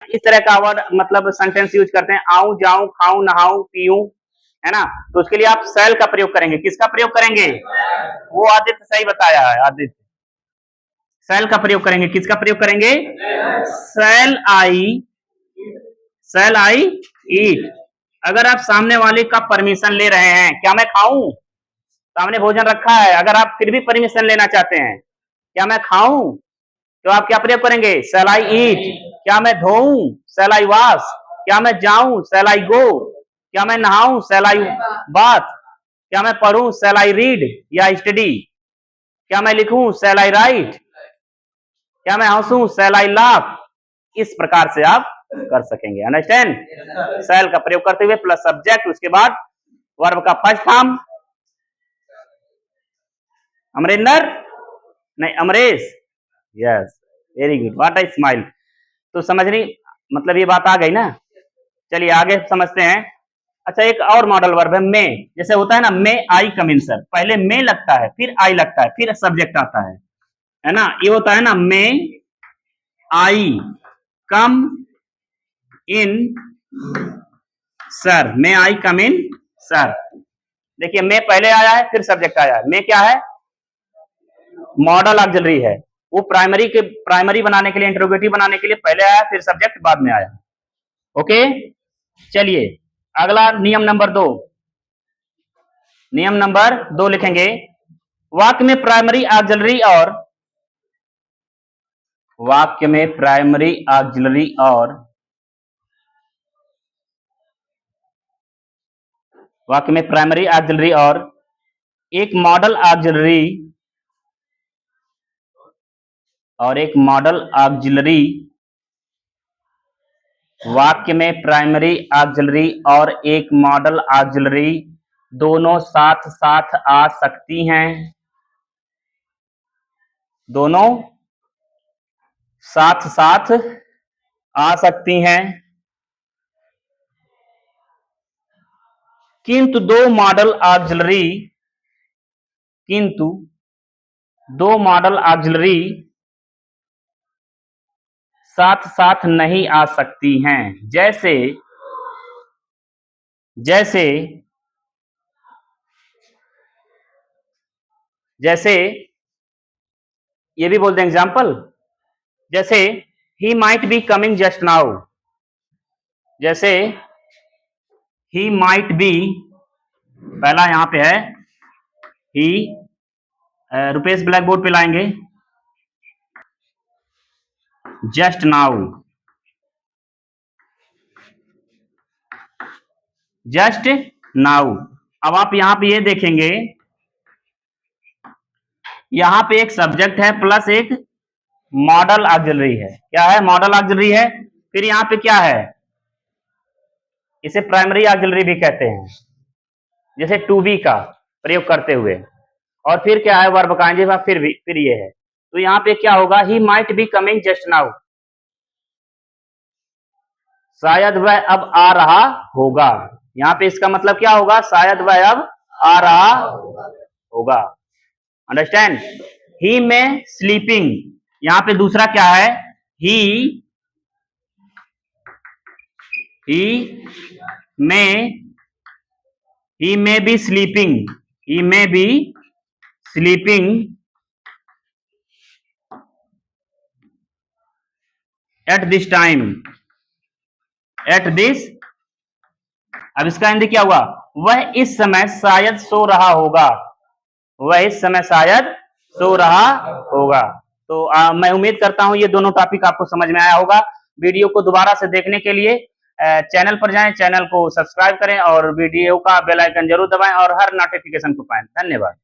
इस तरह का वर्ड मतलब सेंटेंस यूज करते हैं, आऊं जाऊं खाऊं नहाऊं पीऊं, है ना। तो उसके लिए आप सेल का प्रयोग करेंगे। किसका प्रयोग करेंगे? वो आदित्य सही बताया है, आदित्य सेल का प्रयोग करेंगे। किसका प्रयोग करेंगे? सेल आई ईट। अगर आप सामने वाले का परमिशन ले रहे हैं, क्या मैं खाऊं, सामने भोजन रखा है, अगर आप फिर भी परमिशन लेना चाहते हैं, क्या मैं खाऊं, तो आप क्या प्रयोग करेंगे? शैल आई ईट। क्या मैं धोऊं? शैल आई वॉश। क्या मैं जाऊं? शैल आई गो। क्या मैं नहाऊं? शैल आई बाथ। क्या मैं पढ़ूं? शैल आई रीड या स्टडी। क्या मैं लिखूं? शैल आई राइट। क्या मैं हंसूं? शैल आई लाफ। इस प्रकार से आप कर सकेंगे। अंडरस्टैंड? शैल का प्रयोग करते हुए प्लस सब्जेक्ट, उसके बाद वर्ब का फर्स्ट फॉर्म। अमरिंदर नहीं, Amresh. Yes, very good, what I smile. तो समझनी मतलब ये बात आ गई ना। चलिए आगे समझते हैं। अच्छा, एक और मॉडल वर्ब है मे। जैसे होता है ना, मे आई कम इन सर, पहले मे लगता है, फिर आई लगता है, फिर सब्जेक्ट आता है ना। ये होता है ना, मे आई कम इन सर, मे आई कम इन सर। देखिए, मे पहले आया है, फिर सब्जेक्ट आया है। मे क्या है? मॉडल ऑक्सिलरी है। वो प्राइमरी बनाने के लिए, इंटरोगेटिव बनाने के लिए पहले आया, फिर सब्जेक्ट बाद में आया। ओके, चलिए अगला नियम नंबर 2। नियम नंबर 2 लिखेंगे, वाक्य में प्राइमरी ऑक्सिलरी और वाक्य में प्राइमरी ऑक्सिलरी और वाक्य में प्राइमरी ऑक्सिलरी और एक मॉडल ऑक्सिलरी वाक्य में प्राइमरी ऑक्सिलरी और एक मॉडल ऑक्सिलरी दोनों साथ साथ आ सकती हैं। दोनों साथ साथ आ सकती हैं, किंतु दो मॉडल ऑक्सिलरी साथ साथ नहीं आ सकती हैं। जैसे ये भी बोलते हैं एग्जाम्पल। जैसे he might be coming just now. जैसे ही माइट बी, पहला यहां पे है ही, रुपेश ब्लैक बोर्ड पे लाएंगे, जस्ट नाउ, जस्ट नाउ। अब आप यहां पे ये देखेंगे, यहां पे एक सब्जेक्ट है प्लस एक मॉडल ऑक्सिलरी है। क्या है? मॉडल ऑक्सिलरी है। फिर यहां पे क्या है? इसे प्राइमरी ऑक्सिलरी भी कहते हैं, जैसे टू बी का प्रयोग करते हुए। और फिर क्या है? वर्ब का एंजिव, फिर ये है। तो यहाँ पे क्या होगा? He might be coming just now, शायद वह अब आ रहा होगा। यहाँ पे इसका मतलब क्या होगा? शायद वह अब आ रहा होगा। अंडरस्टैंड? ही में स्लीपिंग, यहाँ पे दूसरा क्या है? ही में B sleeping at this time, अब इसका हिंदी क्या हुआ? वह इस समय शायद सो रहा होगा। तो मैं उम्मीद करता हूं ये दोनों टॉपिक आपको समझ में आया होगा। वीडियो को दोबारा से देखने के लिए चैनल पर जाएं, चैनल को सब्सक्राइब करें और वीडियो का बेल आइकन जरूर दबाएं और हर नोटिफिकेशन को पाएं। धन्यवाद।